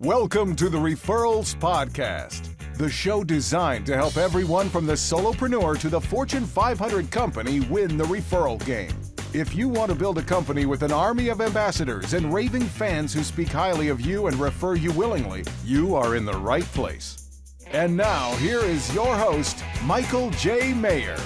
Welcome to the Referrals Podcast, the show designed to help everyone from the solopreneur to the Fortune 500 company win the referral game. If you want to build a company with an army of ambassadors and raving fans who speak highly of you and refer you willingly, you are in the right place. And now, here is your host, Michael J. Maher.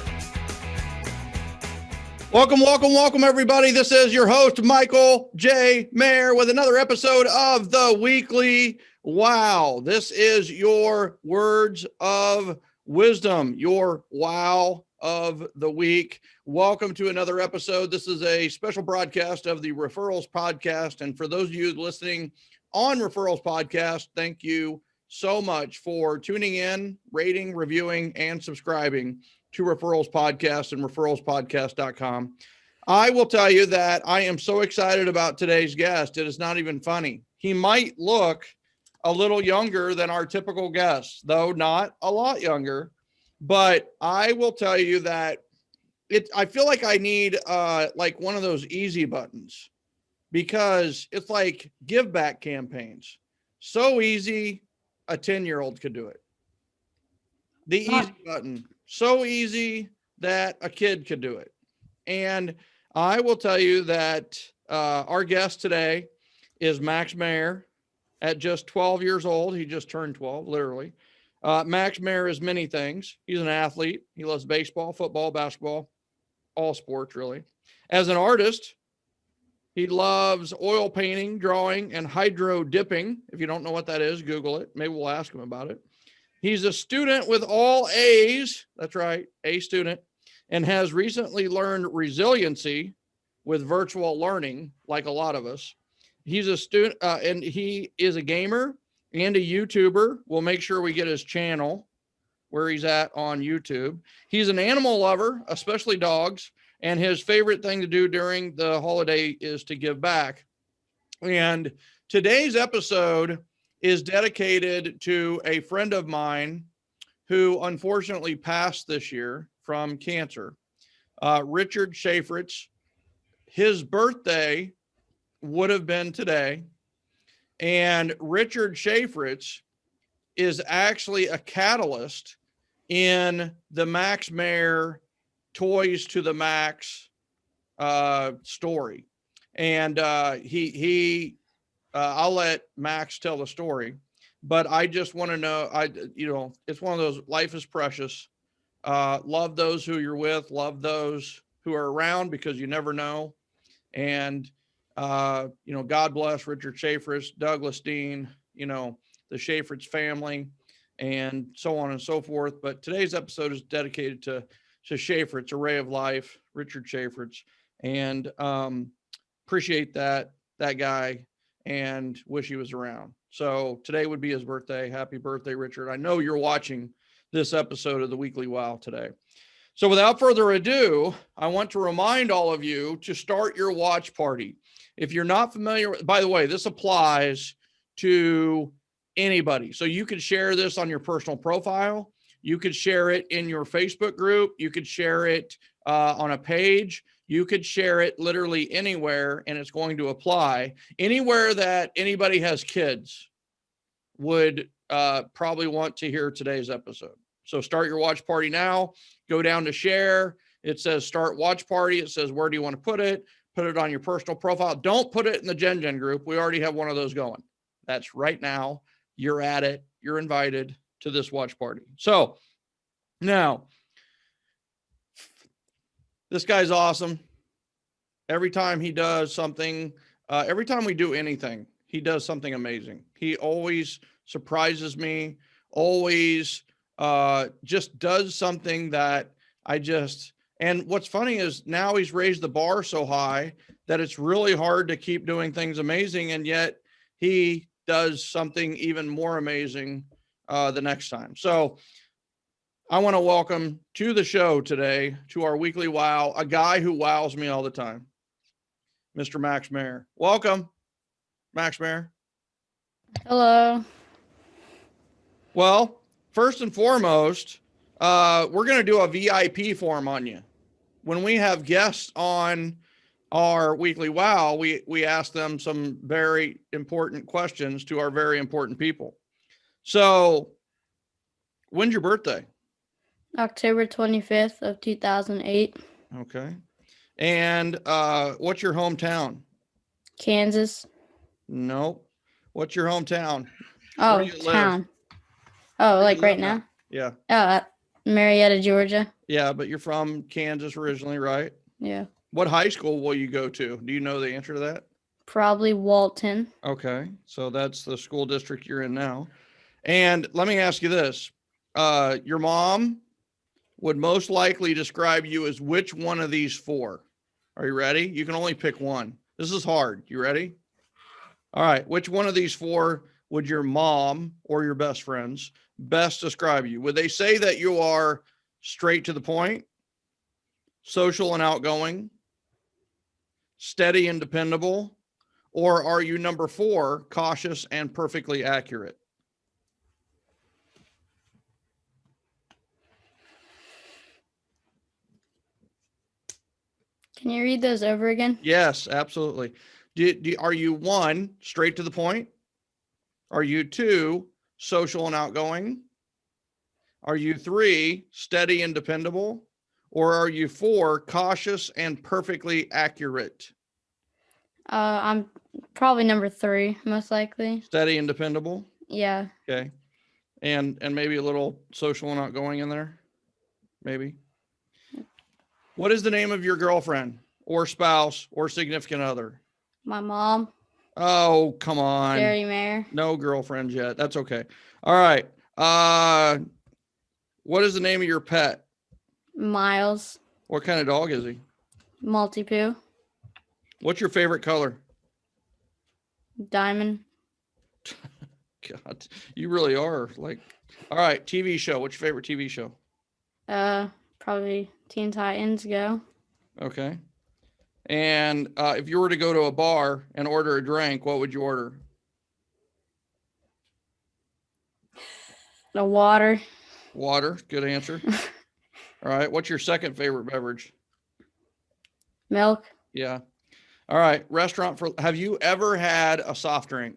Welcome, everybody. This is your host, Michael J. Maher, with another episode of the Weekly Wow. This is your words of wisdom, your wow of the week. Welcome to another episode. This is a special broadcast of the Referrals Podcast. And for those of you listening on Referrals Podcast, thank you so much for tuning in, rating, reviewing, and subscribing to Referrals Podcast and referralspodcast.com. I will tell you that I am so excited about today's guest. It is not even funny. He might look a little younger than our typical guests, though not a lot younger. But I will tell you that I feel like I need like one of those easy buttons, because it's like give back campaigns. So easy, a 10-year-old could do it. The easy button. So easy that a kid could do it. And I will tell you that our guest today is Maher at just 12 years old. He just turned 12, literally. Maher is many things. He's an athlete. He loves baseball, football, basketball, all sports, really. As an artist, he loves oil painting, drawing, and hydro dipping. If you don't know what that is, Google it. Maybe we'll ask him about it. He's a student with all A's. That's right, A student, and has recently learned resiliency with virtual learning, like a lot of us. He's a student, and he is a gamer and a YouTuber. We'll make sure we get his channel where he's at on YouTube. He's an animal lover, especially dogs, and his favorite thing to do during the holiday is to give back. And today's episode is dedicated to a friend of mine who unfortunately passed this year from cancer, Richard Schaefertz. His birthday would have been today, and Richard Schaefertz is actually a catalyst in the Maher Toys to the Max story. And I'll let Max tell the story, but I just want to know, it's one of those, life is precious. Love those who you're with, love those who are around, because you never know. And, God bless Richard Schaefertz, Douglas Dean, the Schaefertz family, and so on and so forth. But today's episode is dedicated to Schaefertz, a ray of life, Richard Schaefertz, and appreciate that guy, and wish he was around. So today would be his birthday. Happy birthday, Richard. I know you're watching this episode of the Weekly Wow today. So without further ado, I want to remind all of you to start your watch party. If you're not familiar, by the way, this applies to anybody. So you could share this on your personal profile. You could share it in your Facebook group. You could share it on a page. You could share it literally anywhere, and it's going to apply. Anywhere that anybody has kids would probably want to hear today's episode. So start your watch party now. Go down to share. It says start watch party. It says, where do you want to put it? Put it on your personal profile. Don't put it in the Gen group. We already have one of those going. That's right now. You're at it. You're invited to this watch party. So now, this guy's awesome. Every time he does something, every time we do anything, he does something amazing. He always surprises me, always just does something that and what's funny is now he's raised the bar so high that it's really hard to keep doing things amazing. And yet he does something even more amazing the next time. So I want to welcome to the show today, to our Weekly Wow, a guy who wows me all the time, Mr. Maher. Welcome, Maher. Hello. Well, first and foremost, we're going to do a VIP form on you. When we have guests on our weekly wow, we ask them some very important questions to our very important people. So, when's your birthday? October 25th of 2008, Okay. And what's your hometown? Kansas. Nope. What's your hometown? Where Oh, do you live? town. Oh, Where do like you right live now? Yeah. Oh, Marietta, Georgia. Yeah, but you're from Kansas originally, right? Yeah. What high school will you go to? Do you know the answer to that? Probably Walton. Okay. So that's the school district you're in now. And let me ask you this. Your mom would most likely describe you as which one of these four? Are you ready? You can only pick one. This is hard. You ready? All right. Which one of these four would your mom or your best friends best describe you? Would they say that you are straight to the point, social and outgoing, steady and dependable, or are you number 4, cautious and perfectly accurate? Can you read those over again? Yes, absolutely. Are you 1, straight to the point? Are you 2, social and outgoing? Are you 3, steady and dependable? Or are you 4, cautious and perfectly accurate? I'm probably number 3, most likely. Steady and dependable? Yeah. Okay. And maybe a little social and outgoing in there? Maybe. What is the name of your girlfriend or spouse or significant other? My mom, Oh, come on. Jerry Maher. No girlfriends yet. That's okay. All right. What is the name of your pet? Miles, What kind of dog is he? Multi-Poo, What's your favorite color? Diamond. God, you really are like, all right. TV show. What's your favorite TV show? Probably Teen Titans Go. Okay. And if you were to go to a bar and order a drink, what would you order? The water, Water. Good answer. All right. What's your second favorite beverage? milk. Yeah. All right. Restaurant for, have you ever had a soft drink?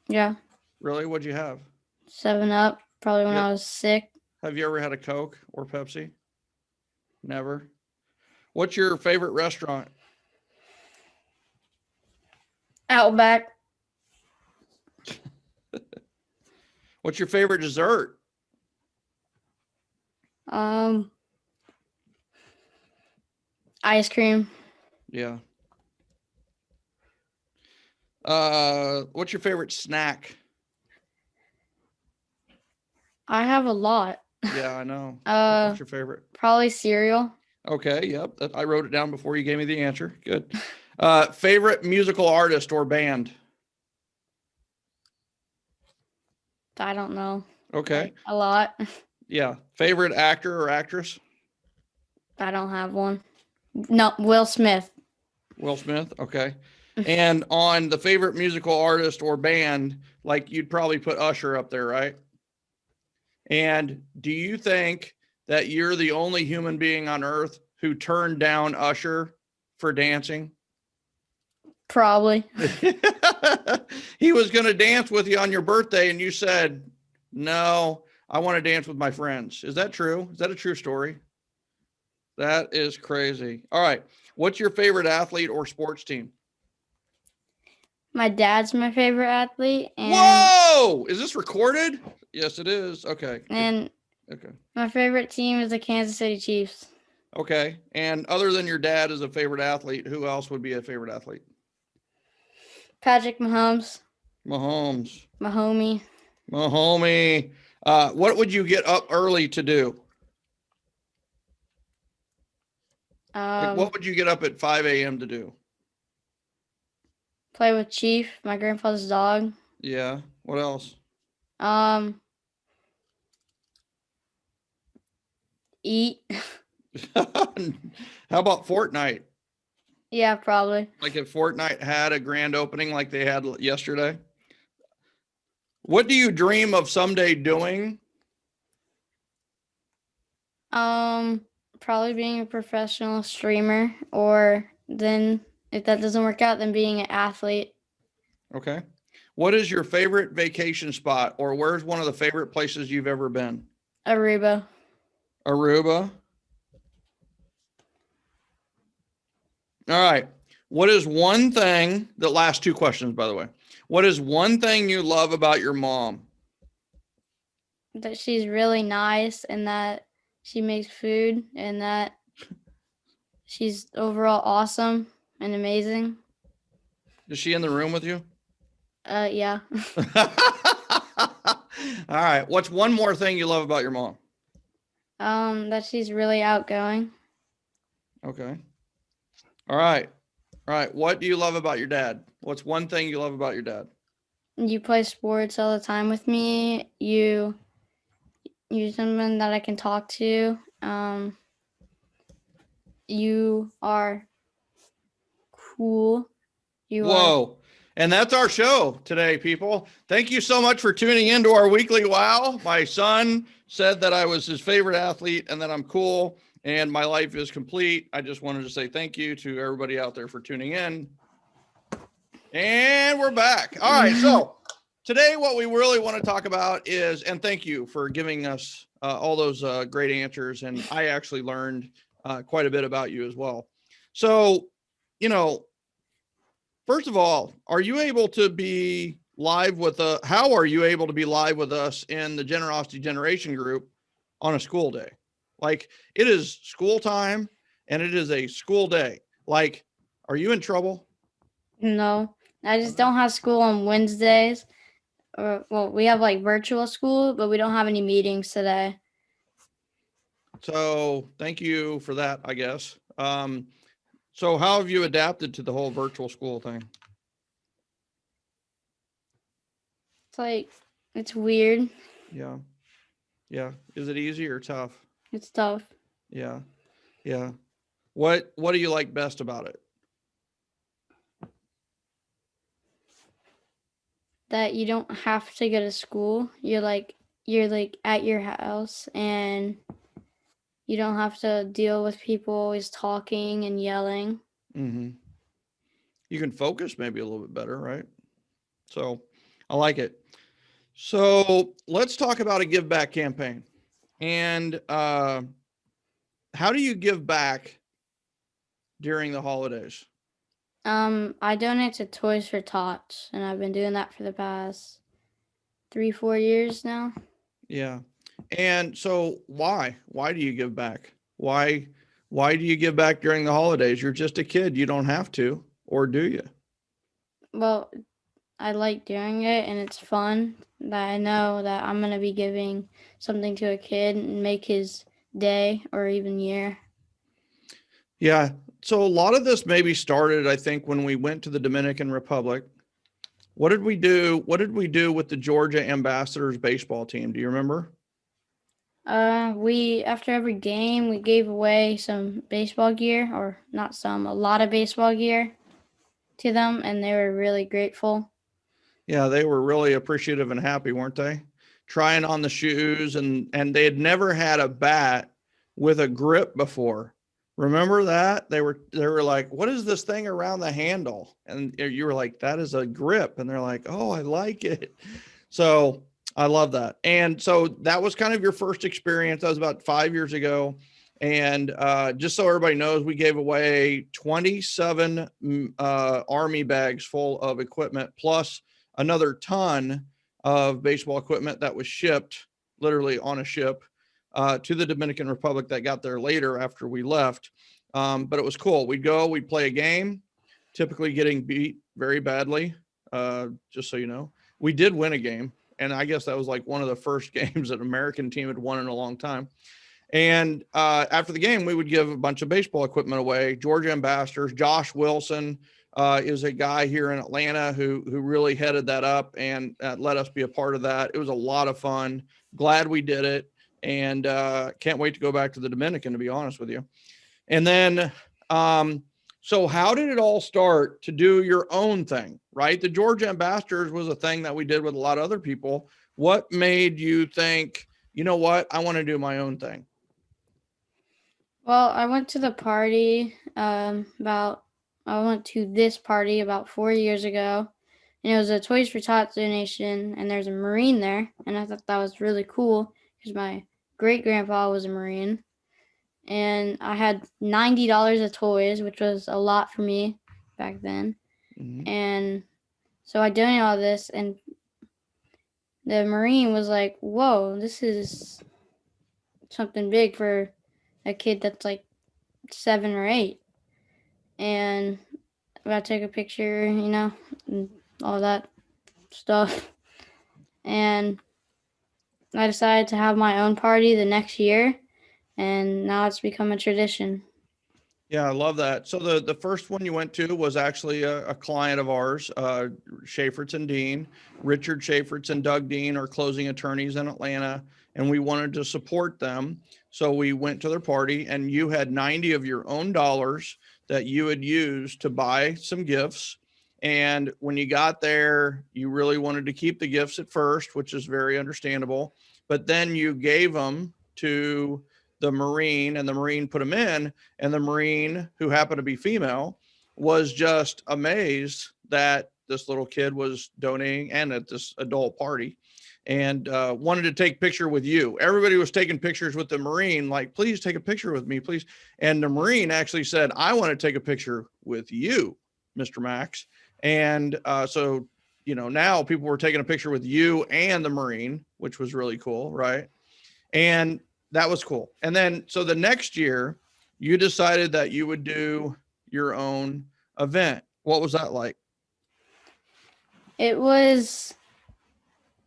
Yeah. Really? What'd you have? 7-Up, probably when Yeah. I was sick. Have you ever had a Coke or Pepsi? Never. What's your favorite restaurant? Outback, What's your favorite dessert? ice cream. Yeah. What's your favorite snack? I have a lot. Yeah, I know. Uh, What's your favorite? Probably cereal. Okay, yep. I wrote it down before you gave me the answer. Good. Favorite musical artist or band? I don't know. Okay. Like, a lot. Yeah. Favorite actor or actress? I don't have one. No, Will Smith. Will Smith. Okay. And on the favorite musical artist or band, like you'd probably put Usher up there, right? And do you think that you're the only human being on earth who turned down Usher for dancing? Probably. He was going to dance with you on your birthday and you said, no, I want to dance with my friends. Is that true? Is that a true story? That is crazy. All right. What's your favorite athlete or sports team? My dad's my favorite athlete. And, Whoa! Is this recorded? Yes, it is. Okay. And Okay. my favorite team is the Kansas City Chiefs. Okay. And other than your dad as a favorite athlete, who else would be a favorite athlete? Patrick Mahomes. Mahomes. My homie. Mahomie. What would you get up early to do? Like what would you get up at 5 a.m. to do? Play with Chief, my grandfather's dog. Yeah. What else? Eat. How about Fortnite? Yeah, probably. Like if Fortnite had a grand opening like they had yesterday? What do you dream of someday doing? Probably being a professional streamer, or then if that doesn't work out, then being an athlete. Okay. What is your favorite vacation spot, or where's one of the favorite places you've ever been? Aruba. Aruba. All right. What is one thing, the last two questions, by the way. What is one thing you love about your mom? That she's really nice, and that she makes food, and that she's overall awesome and amazing. Is she in the room with you? Yeah. All right. What's one more thing you love about your mom? That she's really outgoing. Okay. All right. All right. What do you love about your dad? What's one thing you love about your dad? You play sports all the time with me. You're someone that I can talk to. You are cool. Whoa. And that's our show today, people. Thank you so much for tuning into our weekly wow. My son said that I was his favorite athlete and that I'm cool and my life is complete. I just wanted to say thank you to everybody out there for tuning in. And we're back. All right. So today, what we really want to talk about is, and thank you for giving us all those great answers. And I actually learned quite a bit about you as well. So, first of all, are you able to be live with how are you able to be live with us in the Generosity Generation group on a school day? Like, it is school time and it is a school day. Like, are you in trouble? No, I just don't have school on Wednesdays. Well, we have like virtual school, but we don't have any meetings today. So thank you for that, I guess. So how have you adapted to the whole virtual school thing? It's like, it's weird. Yeah. Yeah. Is it easy or tough? It's tough. Yeah. Yeah. What do you like best about it? That you don't have to go to school. You're like at your house, and you don't have to deal with people always talking and yelling. Mm-hmm. You can focus maybe a little bit better, right? So I like it. So let's talk about a give back campaign. And how do you give back during the holidays? I donate to Toys for Tots, and I've been doing that for the past 3-4 years now. Yeah. And so why do you give back? Why do you give back during the holidays? You're just a kid. You don't have to, or do you? Well, I like doing it, and it's fun that I know that I'm going to be giving something to a kid and make his day or even year. Yeah. So a lot of this maybe started, I think, when we went to the Dominican Republic. What did we do? What did we do with the Georgia Ambassadors baseball team? Do you remember? We after every game we gave away some baseball gear, or not some, a lot of baseball gear to them, and they were really grateful. Yeah, they were really appreciative and happy, weren't they? Trying on the shoes, and they had never had a bat with a grip before. Remember that? They were like, "What is this thing around the handle?" And you were like, "That is a grip." And they're like, "Oh, I like it." So I love that. And so that was kind of your first experience. That was about 5 years ago. And just so everybody knows, we gave away 27 Army bags full of equipment, plus another ton of baseball equipment that was shipped literally on a ship to the Dominican Republic that got there later after we left. But it was cool. We'd play a game, typically getting beat very badly. Just so you know, we did win a game. And I guess that was like one of the first games that an American team had won in a long time. And after the game, we would give a bunch of baseball equipment away. Georgia Ambassadors, Josh Wilson is a guy here in Atlanta who really headed that up and let us be a part of that. It was a lot of fun. Glad we did it. And can't wait to go back to the Dominican, to be honest with you. And then, so how did it all start to do your own thing, right? The Georgia Ambassadors was a thing that we did with a lot of other people. What made you think, you know what, I want to do my own thing? Well, I went to the party I went to this party about 4 years ago, and it was a Toys for Tots donation, and there's a Marine there, and I thought that was really cool because my great grandpa was a Marine, and I had $90 of toys, which was a lot for me back then, and so I donated all this, and the Marine was like, "Whoa, this is something big for a kid that's like 7 or 8," and I took a picture, and all that stuff. And I decided to have my own party the next year, and now it's become a tradition. Yeah, I love that. So the first one you went to was actually a client of ours, Schaefertz and Dean. Richard Schaefertz and Doug Dean are closing attorneys in Atlanta, and we wanted to support them. So we went to their party, and you had 90 of your own dollars that you had used to buy some gifts. And when you got there, you really wanted to keep the gifts at first, which is very understandable. But then you gave them to the Marine, and the Marine put them in. And the Marine, who happened to be female, was just amazed that this little kid was donating and at this adult party, and wanted to take a picture with you. Everybody was taking pictures with the Marine, like, please take a picture with me, please. And the Marine actually said, I want to take a picture with you, Mr. Max. And so, now people were taking a picture with you and the Marine, which was really cool, right? And that was cool. And then, so the next year, you decided that you would do your own event. What was that like? It was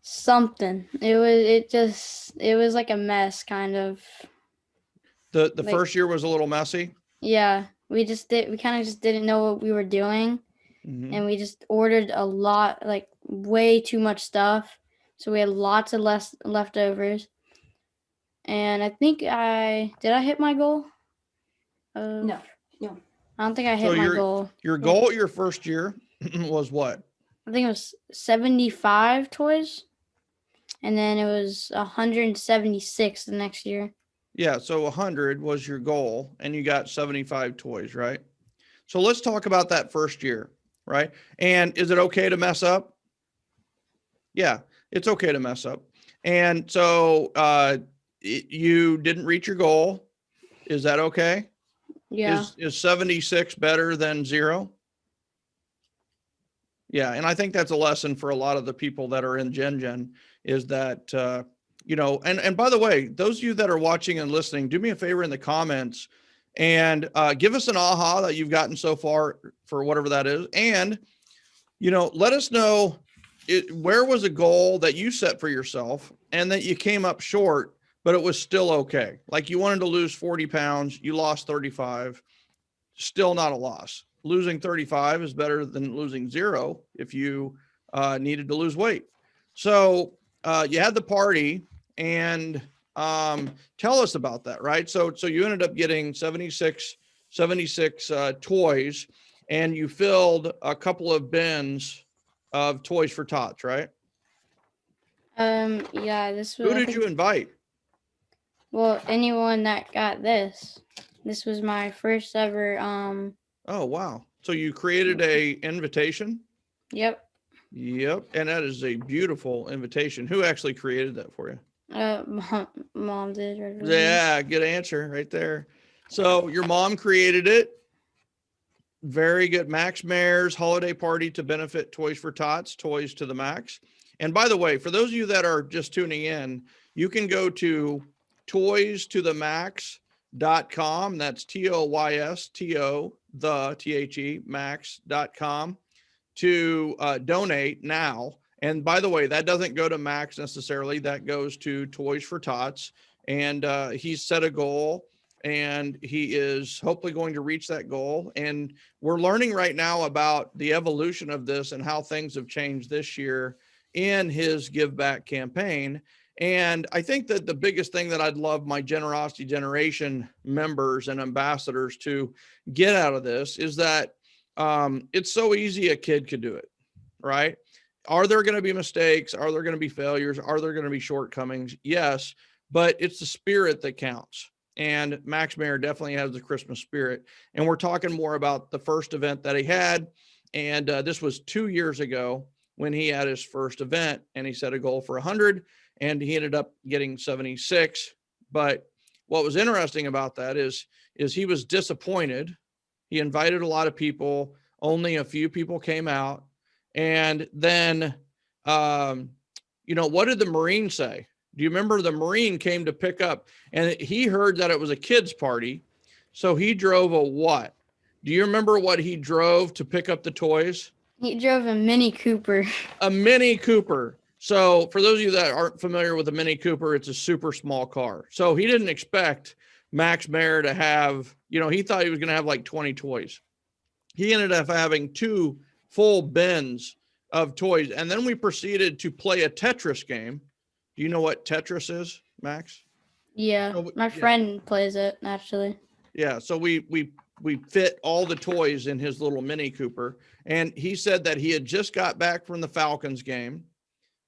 something. It was like a mess, kind of. The Like, first year was a little messy. yeah, we kind of just didn't know what we were doing, and we just ordered a lot, like way too much stuff. So we had lots of less leftovers. And I think did I hit my goal? No. I don't think I So hit my goal. Your goal your first year was what? I think it was 75 toys, and then it was 176 the next year. Yeah, so 100 was your goal, and you got 75 toys, right? So let's talk about that first year, right? And is it okay to mess up? Yeah, it's okay to mess up. And so you didn't reach your goal. Is that okay? Yeah. Is 76 better than 0? Yeah, and I think that's a lesson for a lot of the people that are in Gen is that and by the way, those of you that are watching and listening, do me a favor in the comments and give us an aha that you've gotten so far for whatever that is, and let us know where was a goal that you set for yourself and that you came up short, but it was still okay. Like you wanted to lose 40 pounds, you lost 35, still not a loss. Losing 35 is better than losing 0 if you needed to lose weight. So you had the party, and tell us about that, right? So you ended up getting 76 toys, and you filled a couple of bins of Toys for Tots, right? Yeah, Who did you invite? Well, anyone that got this. This was my first ever Oh, wow. So you created a invitation? Yep. Yep. And that is a beautiful invitation. Who actually created that for you? Mom did. Right. Yeah, good answer right there. So your mom created it. Very good. Max Maher's holiday party to benefit Toys for Tots, toys to the max. And by the way, for those of you that are just tuning in, you can go to toystothemax.com. That's TOYSTO, THE, max.com to donate now. And by the way, that doesn't go to Max necessarily. That goes to Toys for Tots. And he's set a goal, and he is hopefully going to reach that goal. And we're learning right now about the evolution of this and how things have changed this year in his Give Back campaign. And I think that the biggest thing that I'd love my Generosity Generation members and ambassadors to get out of this is that it's so easy a kid could do it, right? Are there going to be mistakes? Are there going to be failures? Are there going to be shortcomings? Yes, but it's the spirit that counts. And Max Maher definitely has the Christmas spirit. And we're talking more about the first event that he had. And this was 2 years ago when he had his first event, and he set a goal for 100, and he ended up getting 76. But what was interesting about that is he was disappointed. He invited a lot of people. Only a few people came out. And then, what did the Marine say? Do you remember the Marine came to pick up, and he heard that it was a kid's party. So he drove a what? Do you remember what he drove to pick up the toys? He drove a Mini Cooper. A Mini Cooper. So for those of you that aren't familiar with a Mini Cooper, it's a super small car. So he didn't expect Max Maher to have, he thought he was going to have like 20 toys. He ended up having 2 full bins of toys. And then we proceeded to play a Tetris game. Do you know what Tetris is, Max? Yeah, my friend plays it, actually. Yeah, so we fit all the toys in his little Mini Cooper. And he said that he had just got back from the Falcons game.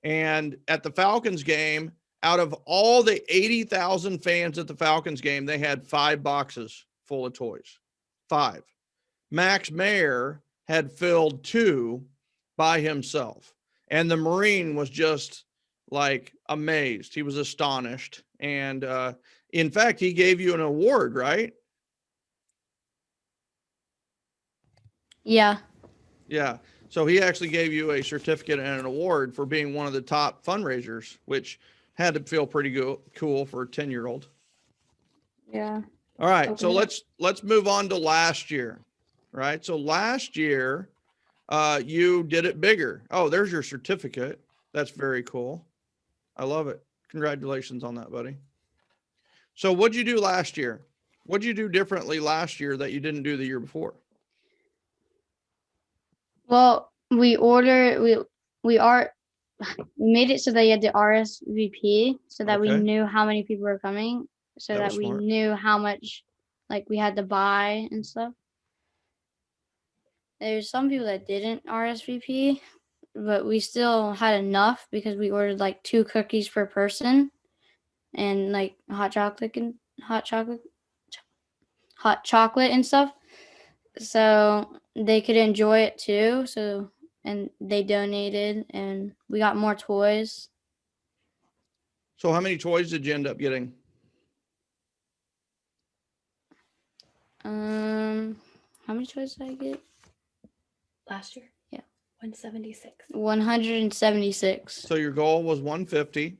And at the Falcons game, out of all the 80,000 fans at the Falcons game, they had 5 boxes full of toys. 5. Max Maher had filled 2 by himself. And the Marine was just like amazed. He was astonished. And in fact, he gave you an award, right? Yeah. Yeah. So he actually gave you a certificate and an award for being one of the top fundraisers, which had to feel pretty cool for a 10-year-old. Yeah. All right. So let's move on to last year. Right. So last year, you did it bigger. Oh, there's your certificate. That's very cool. I love it. Congratulations on that, buddy. So what'd you do last year? What'd you do differently last year that you didn't do the year before? Well, we made it so that you had to RSVP so that we Okay. knew how many people were coming, so That that was we smart. knew how much like we had to buy and stuff. There's some people that didn't RSVP, but we still had enough because we ordered like 2 cookies per person and like hot chocolate and stuff. So they could enjoy it too. And they donated and we got more toys. So how many toys did you end up getting? How many toys did I get? Last year? Yeah. 176. 176. So your goal was 150.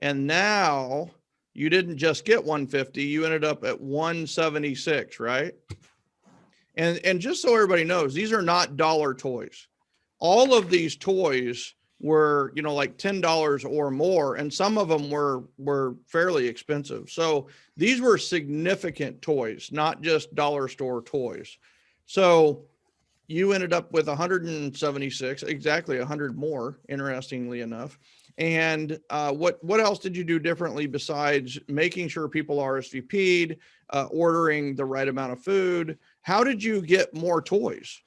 And now you didn't just get 150, you ended up at 176, right? And just so everybody knows, these are not dollar toys. All of these toys were, like $10 or more, and some of them were fairly expensive. So these were significant toys, not just dollar store toys. So you ended up with 176, exactly 100 more, interestingly enough. And what else did you do differently besides making sure people RSVP'd, ordering the right amount of food? How did you get more toys?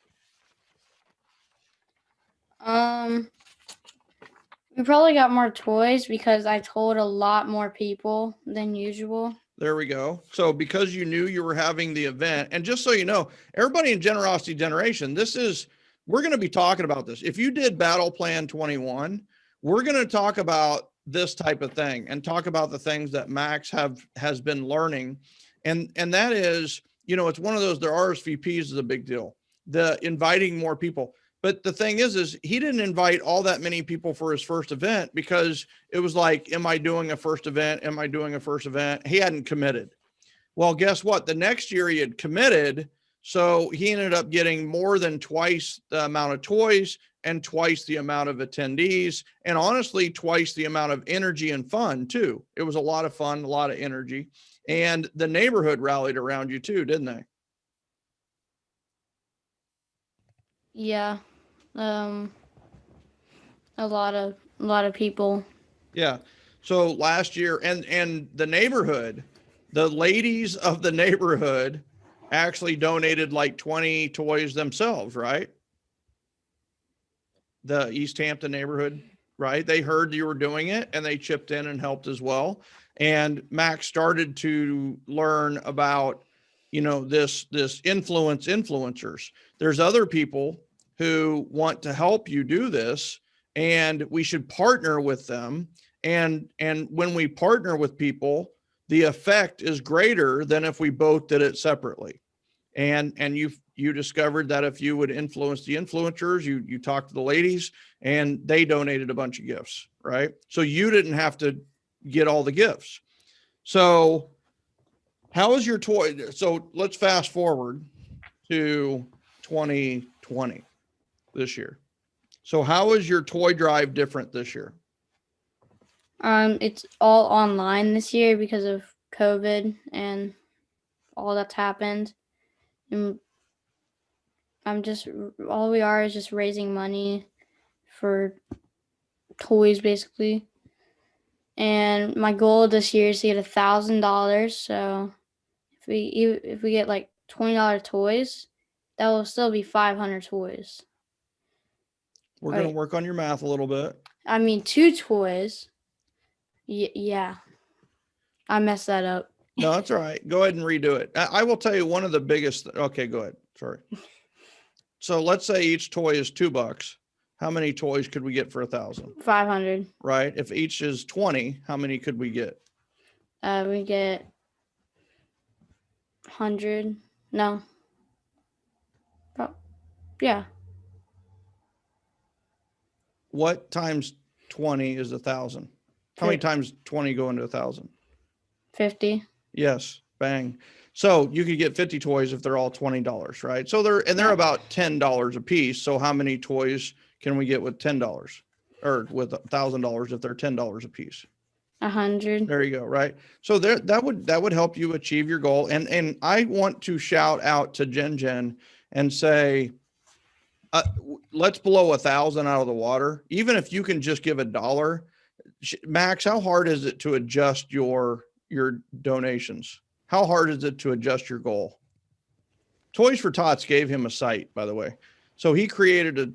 We probably got more toys because I told a lot more people than usual. There we go. So because you knew you were having the event, and just so you know, everybody in Generosity Generation, we're going to be talking about this. If you did Battle Plan 21, we're going to talk about this type of thing and talk about the things that Max has been learning. And that is, it's one of those, their RSVPs is a big deal. The inviting more people. But the thing is he didn't invite all that many people for his first event because it was like, am I doing a first event? Am I doing a first event? He hadn't committed. Well, guess what? The next year he had committed. So he ended up getting more than twice the amount of toys and twice the amount of attendees, and honestly, twice the amount of energy and fun too. It was a lot of fun, a lot of energy, and the neighborhood rallied around you too, didn't they? Yeah. A lot of people. Yeah. So last year, and the neighborhood, the ladies of the neighborhood actually donated like 20 toys themselves, right? The East Hampton neighborhood. right? They heard you were doing it and they chipped in and helped as well. And Max started to learn about, this influencers. There's other people who want to help you do this, and we should partner with them. And when we partner with people, the effect is greater than if we both did it separately. And you discovered that if you would influence the influencers, you talked to the ladies and they donated a bunch of gifts, right? So you didn't have to get all the gifts. So how is your toy? So let's fast forward to 2020 this year. So how is your toy drive different this year? It's all online this year because of COVID and all that's happened. And all we are is just raising money for toys, basically. And my goal this year is to get $1,000. So if we get like $20 toys, that will still be 500 toys. We're going to work on your math a little bit. I mean, 2 toys. Yeah. I messed that up. No, that's all right. Go ahead and redo it. I will tell you one of the biggest. Okay, go ahead. Sorry. So let's say each toy is $2. How many toys could we get for 1,000? 500. Right. If each is 20, how many could we get? We get 100. No. Yeah. What times 20 is 1,000? How many times 20 go into 1,000? 50. Yes. Bang. So you could get 50 toys if they're all $20, right? So they're about $10 a piece. So how many toys can we get with $10 or with $1,000 if they're $10 a piece? 100. There you go. Right. So that would help you achieve your goal. And I want to shout out to Jen and say, let's blow 1,000 out of the water. Even if you can just give $1. Max, how hard is it to adjust your donations? How hard is it to adjust your goal? Toys for Tots gave him a site, by the way. So he created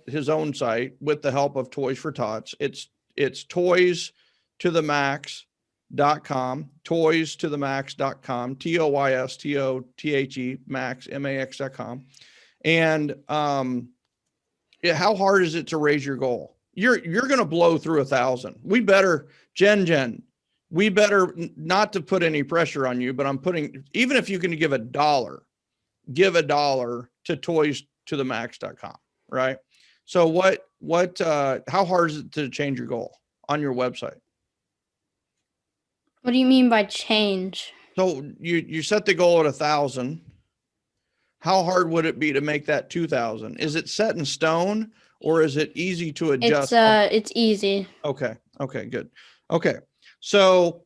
his own site with the help of Toys for Tots. It's toys2themax.com, toys2themax.com, TOYSTOTHE max, MAX.com. And how hard is it to raise your goal? You're going to blow through 1,000. We better, Jen, we better not to put any pressure on you, but I'm putting, even if you can give $1, give $1 to toys2themax.com. Right. So how hard is it to change your goal on your website? What do you mean by change? So you set the goal at 1,000. How hard would it be to make that 2,000? Is it set in stone or is it easy to adjust? It's easy. Okay. Okay, good. Okay. So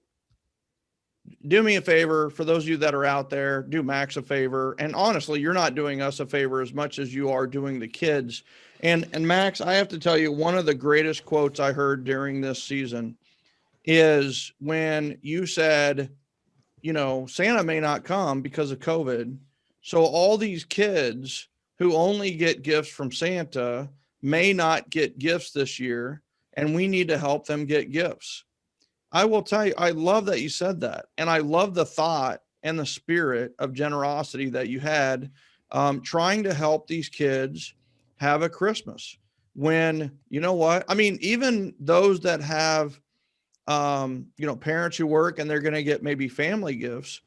do me a favor, for those of you that are out there, do Max a favor. And honestly, you're not doing us a favor as much as you are doing the kids. And Max, I have to tell you, one of the greatest quotes I heard during this season is when you said, Santa may not come because of COVID. So all these kids who only get gifts from Santa may not get gifts this year, and we need to help them get gifts. I will tell you, I love that you said that. And I love the thought and the spirit of generosity that you had, trying to help these kids have a Christmas when, even those that have, parents who work and they're going to get maybe family gifts.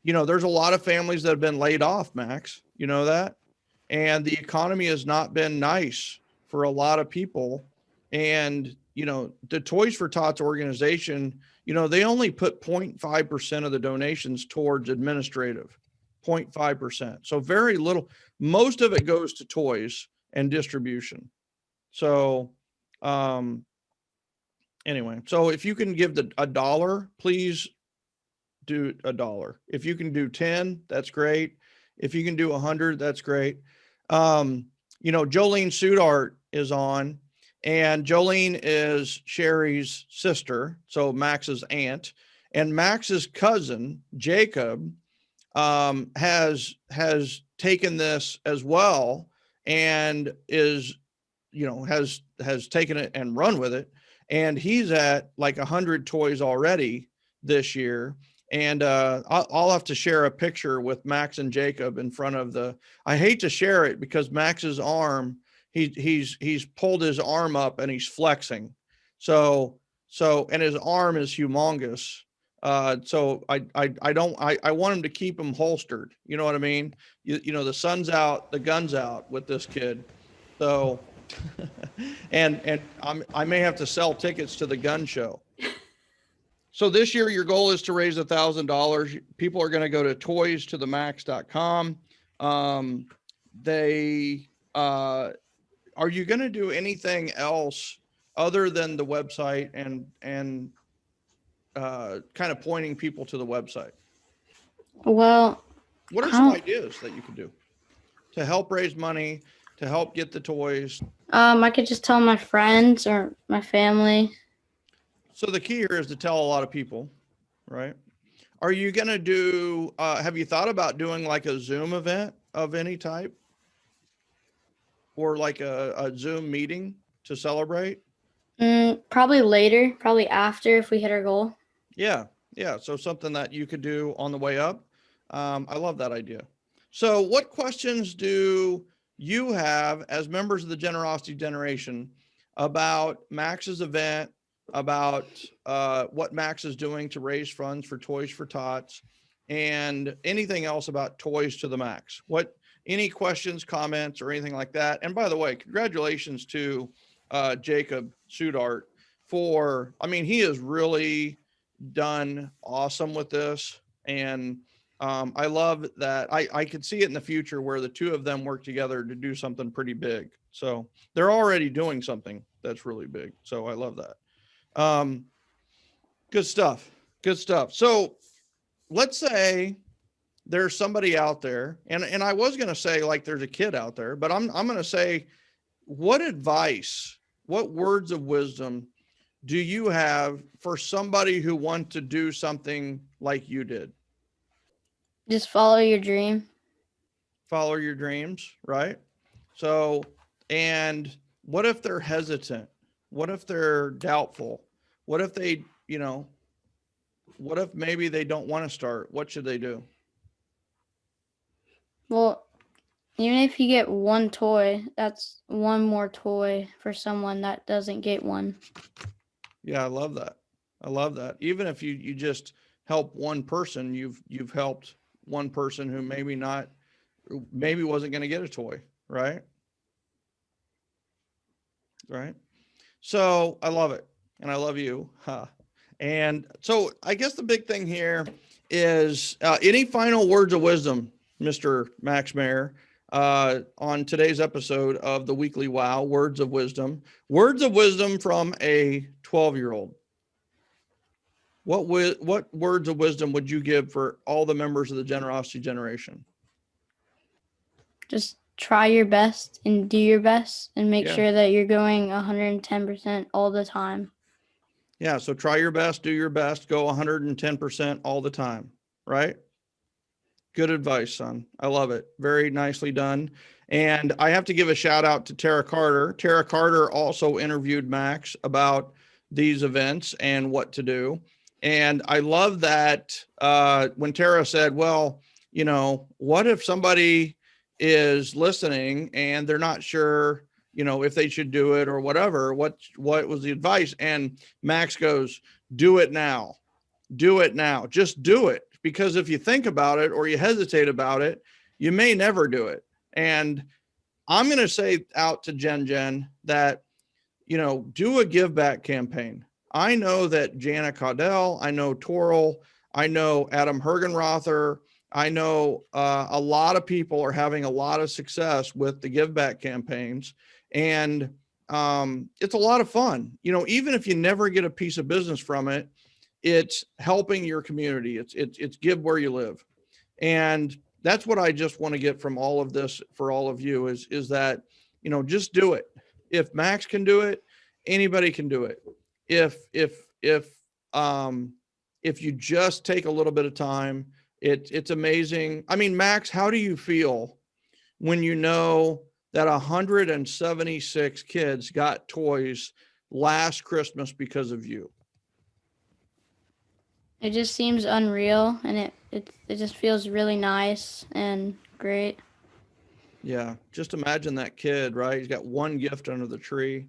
There's a lot of families that have been laid off, Max, you know that? And the economy has not been nice for a lot of people. And, the Toys for Tots organization, they only put 0.5% of the donations towards administrative, 0.5%. So very little, most of it goes to toys and distribution. So, anyway, so if you can give $1, please do $1. If you can do 10, that's great. If you can do 100, that's great. Jolene Sudart is on, and Jolene is Sherry's sister, so Max's aunt, and Max's cousin Jacob has taken this as well and is has taken it and run with it. And he's at like 100 toys already this year. And I'll have to share a picture with Max and Jacob in front of I hate to share it because Max's arm, he's pulled his arm up and he's flexing. So, and his arm is humongous. So I want him to keep him holstered. You know what I mean? The sun's out, the gun's out with this kid. So, and I may have to sell tickets to the gun show. So this year, your goal is to raise $1,000. People are going to go to toys2themax.com. Are you going to do anything else other than the website and kind of pointing people to the website? Well, What are some ideas that you could do to help raise money, to help get the toys? I could just tell my friends or my family. So the key here is to tell a lot of people, right? Are you going to do, have you thought about doing like a Zoom event of any type? Or like a Zoom meeting to celebrate? Probably later, probably after if we hit our goal. Yeah. Yeah. So something that you could do on the way up. I love that idea. So what questions do you have as members of the Generosity Generation about Max's event, about what Max is doing to raise funds for Toys for Tots, and anything else about Toys to the Max? Any questions, comments, or anything like that? And by the way, congratulations to Jacob Sudart he has really done awesome with this. And I love that I could see it in the future where the two of them work together to do something pretty big. So they're already doing something that's really big. So I love that. Good stuff. Good stuff. So let's say there's somebody out there, and I was going to say like there's a kid out there, but I'm going to say, what advice, what words of wisdom do you have for somebody who wants to do something like you did? Just follow your dream. Follow your dreams, right? So, and what if they're hesitant? What if they're doubtful? What if they, what if maybe they don't want to start? What should they do? Well, even if you get one toy, that's one more toy for someone that doesn't get one. Yeah, I love that. I love that. Even if you just help one person, you've helped one person who maybe wasn't going to get a toy, right? Right. So I love it. And I love you. Huh. And so I guess the big thing here is any final words of wisdom, Mr. Max Maher, on today's episode of the Weekly Wow, Words of Wisdom from a 12-year-old. What words of wisdom would you give for all the members of the Generosity Generation? Just try your best and do your best and make sure that you're going 110% all the time. Yeah. So try your best, do your best, go 110% all the time. Right. Good advice, son. I love it. Very nicely done. And I have to give a shout out to Tara Carter. Tara Carter also interviewed Max about these events and what to do. And I love that when Tara said, well, what if somebody is listening and they're not sure, if they should do it or whatever, what was the advice? And Max goes, do it now. Do it now. Just do it. Because if you think about it or you hesitate about it, you may never do it. And I'm going to say out to Jen that, do a give back campaign. I know that Jana Caudell, I know Toril, I know Adam Hergenrother, I know a lot of people are having a lot of success with the give back campaigns. And it's a lot of fun. Even if you never get a piece of business from it, it's helping your community. It's give where you live. And that's what I just want to get from all of this for all of you is that, just do it. If Max can do it, anybody can do it. If you just take a little bit of time, it's amazing. I mean, Max, how do you feel when you know that 176 kids got toys last Christmas because of you. It just seems unreal, and it just feels really nice and great. Yeah, just imagine that kid, right? He's got one gift under the tree,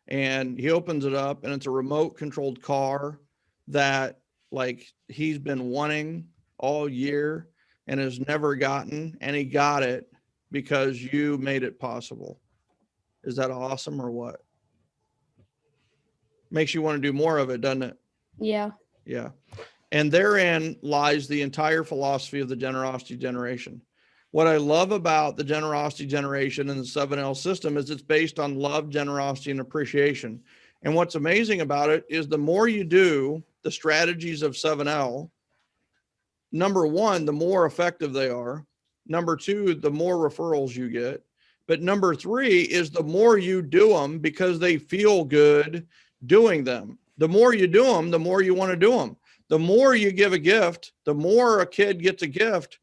and he opens it up, and it's a remote controlled car that like he's been wanting all year and has never gotten, and he got it because you made it possible. Is that awesome or what? Makes you want to do more of it, doesn't it? Yeah. Yeah. And therein lies the entire philosophy of the generosity generation. What I love about the generosity generation and the 7L system is it's based on love, generosity, and appreciation. And what's amazing about it is the more you do the strategies of 7L, number one, the more effective they are. Number two, the more referrals you get. But number three is the more you do them because they feel good doing them. The more you do them, the more you want to do them. The more you give a gift, the more a kid gets a gift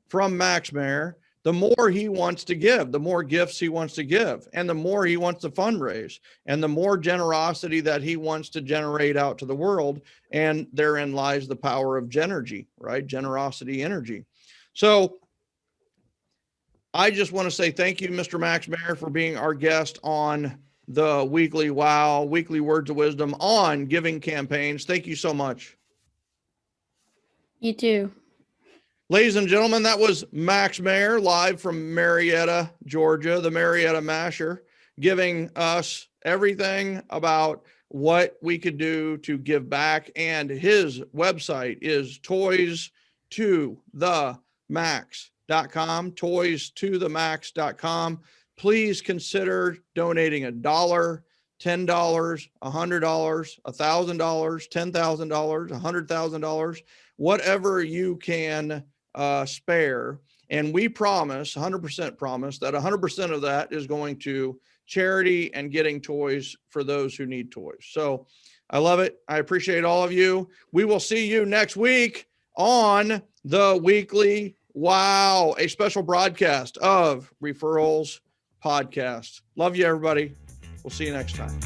from Maher, the more he wants to give, the more gifts he wants to give, and the more he wants to fundraise, and the more generosity that he wants to generate out to the world. And therein lies the power of Genergy, right? Generosity energy. So I just want to say thank you, Mr. Maher, for being our guest on the weekly Words of Wisdom on giving campaigns. Thank you so much. You too. Ladies and gentlemen, that was Maher live from Marietta, Georgia, the Marietta Masher, giving us everything about what we could do to give back. And his website is toys2themax.com, toys2themax.com. Please consider donating $1, $10, $100, $1,000, $10,000, $100,000, whatever you can spare. And we promise, 100% promise, that 100% of that is going to charity and getting toys for those who need toys. So I love it. I appreciate all of you. We will see you next week on the weekly Wow, a special broadcast of Referrals Podcast. Love you, everybody. We'll see you next time.